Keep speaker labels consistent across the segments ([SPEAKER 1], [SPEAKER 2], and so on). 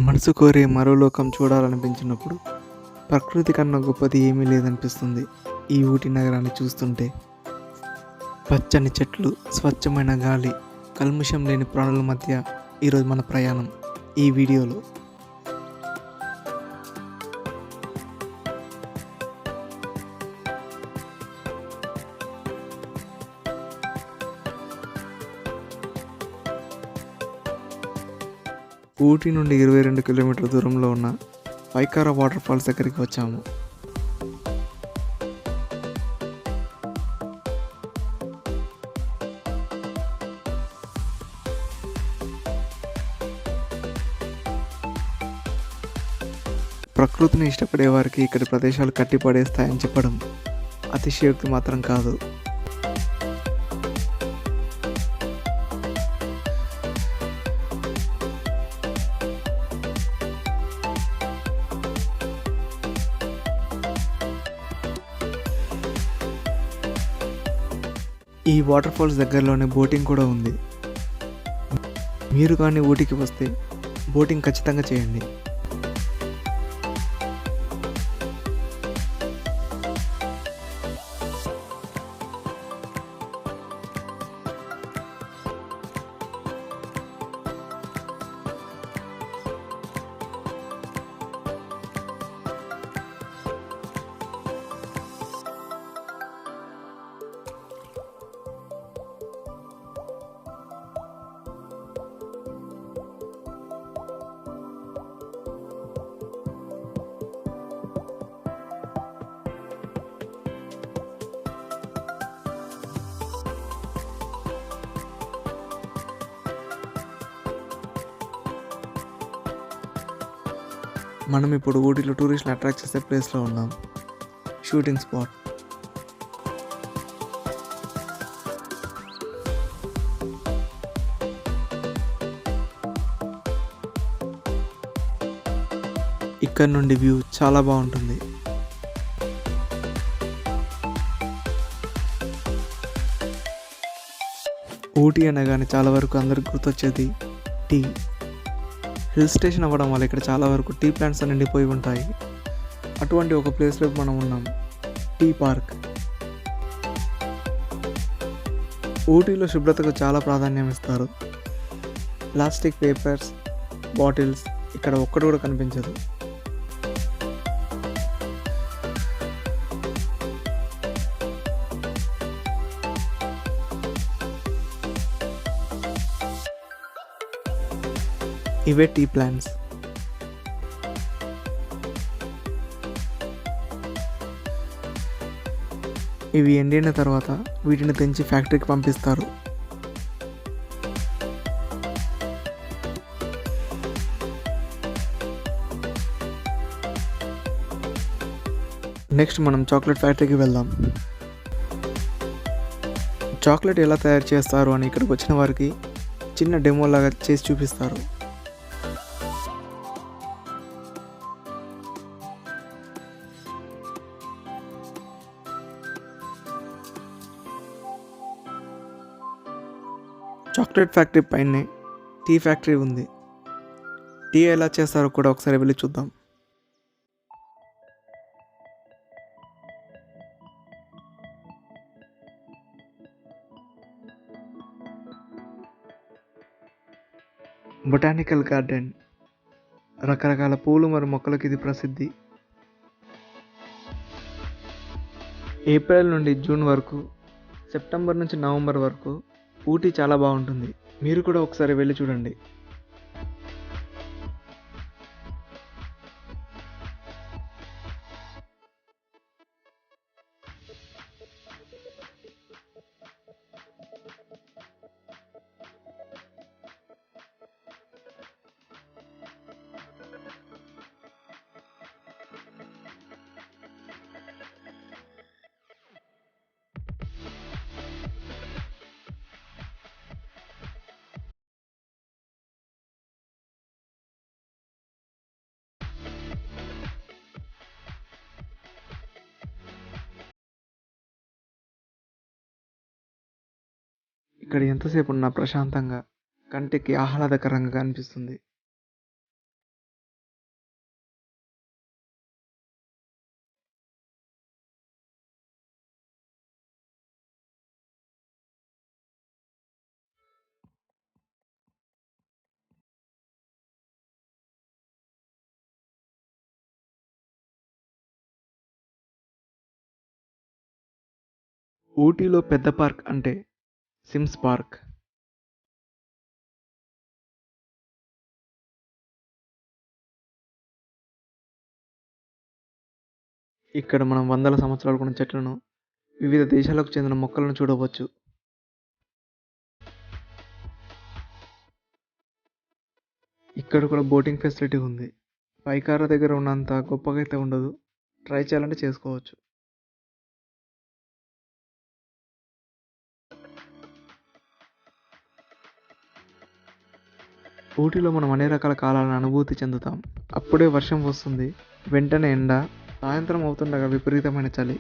[SPEAKER 1] మనసు కోరే మరో లోకం చూడాలనిపించినప్పుడు ప్రకృతి కన్నా గొప్పది ఏమీ లేదనిపిస్తుంది. ఈ ఊటీ నగరాన్ని చూస్తుంటే పచ్చని చెట్లు, స్వచ్ఛమైన గాలి, కల్ముషం లేని ప్రాణుల మధ్య ఈరోజు మన ప్రయాణం ఈ వీడియోలో. ఊటీ నుండి 22 కిలోమీటర్ల దూరంలో ఉన్న పైకారా వాటర్ ఫాల్స్ దగ్గరికి వచ్చాము. ప్రకృతిని ఇష్టపడే వారికి ఇక్కడి ప్రదేశాలు కట్టిపడేస్తాయని చెప్పడం అతిశయోక్తి మాత్రం కాదు. ఈ వాటర్ ఫాల్స్ దగ్గరలోనే బోటింగ్ కూడా ఉంది. మీరు కానీ ఊటీకి వస్తే బోటింగ్ ఖచ్చితంగా చేయండి. మనం ఇప్పుడు ఊటీలో టూరిస్ట్ని అట్రాక్ట్ చేసే ప్లేస్లో ఉన్నాం, షూటింగ్ స్పాట్. ఇక్కడ నుండి వ్యూ చాలా బాగుంటుంది. ఊటీ అనగానే చాలా వరకు అందరికి గుర్తొచ్చేది టీ. హిల్ స్టేషన్ అవ్వడం వల్ల ఇక్కడ చాలా వరకు టీ ప్లాంట్స్ నిండిపోయి ఉంటాయి. అటువంటి ఒక ప్లేస్లో మనం ఉన్నాం, టీ పార్క్. ఊటీలో శుభ్రతకు చాలా ప్రాధాన్యం ఇస్తారు. ప్లాస్టిక్ పేపర్స్, బాటిల్స్ ఇక్కడ ఒక్కటి కూడా కనిపించదు. ఇవే టీ ప్లాంట్స్. ఇవి ఎండిన తర్వాత వీటిని తెంచి ఫ్యాక్టరీకి పంపిస్తారు. నెక్స్ట్ మనం చాక్లెట్ ఫ్యాక్టరీకి వెళ్దాం. చాక్లెట్ ఎలా తయారు చేస్తారు అని ఇక్కడికి వచ్చిన వారికి చిన్న డెమో లాగా చేసి చూపిస్తారు. చాక్లెట్ ఫ్యాక్టరీ పైనే టీ ఫ్యాక్టరీ ఉంది. టీ ఎలా చేస్తారో కూడా ఒకసారి వెళ్ళి చూద్దాం. బొటానికల్ గార్డెన్, రకరకాల పూలు మరియు మొక్కలకు ఇది ప్రసిద్ధి. ఏప్రిల్ నుండి జూన్ వరకు, సెప్టెంబర్ నుంచి నవంబర్ వరకు ఊటీ చాలా బాగుంటుంది. మీరు కూడా ఒకసారి వెళ్ళి చూడండి. ఇక్కడ ఎంతసేపు ఉన్నా ప్రశాంతంగా, కంటికి ఆహ్లాదకరంగా అనిపిస్తుంది. ఊటీలో పెద్ద పార్క్ అంటే సిమ్స్ పార్క్. ఇక్కడ మనం వందల సంవత్సరాలకు ఉన్న చెట్లను, వివిధ దేశాలకు చెందిన మొక్కలను చూడవచ్చు. ఇక్కడ కూడా బోటింగ్ ఫెసిలిటీ ఉంది. పైకారా దగ్గర ఉన్నంత గొప్పగా అయితే ఉండదు, ట్రై చేయాలంటే చేసుకోవచ్చు. ఊటీలో మనం అన్ని రకాల కాలాలను అనుభూతి చెందుతాం. అప్పుడే వర్షం వస్తుంది, వెంటనే ఎండ, సాయంత్రం అవుతుండగా విపరీతమైన చలి.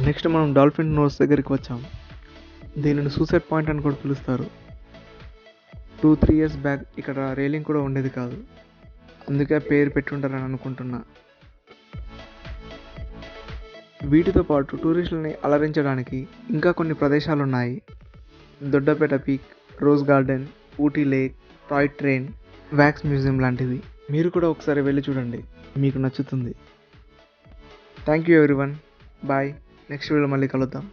[SPEAKER 1] నెక్స్ట్ మనం డాల్ఫిన్ నోస్ దగ్గరికి వచ్చాం. దీనిని సూసైడ్ పాయింట్ అని కూడా పిలుస్తారు. 2-3 ఇయర్స్ బ్యాక్ ఇక్కడ రైలింగ్ కూడా ఉండేది కాదు, అందుకే పేరు పెట్టుంటారని అనుకుంటున్నా. వీటితో పాటు టూరిస్టులని అలరించడానికి ఇంకా కొన్ని ప్రదేశాలు ఉన్నాయి. Doddabetta peak, rose garden, Ooty lake, toy train, wax museum లాంటివి. మీరు కూడా ఒకసారి వెళ్ళి చూడండి, మీకు నచ్చుతుంది. Thank you everyone, bye. Next video మళ్ళీ కలుద్దాం.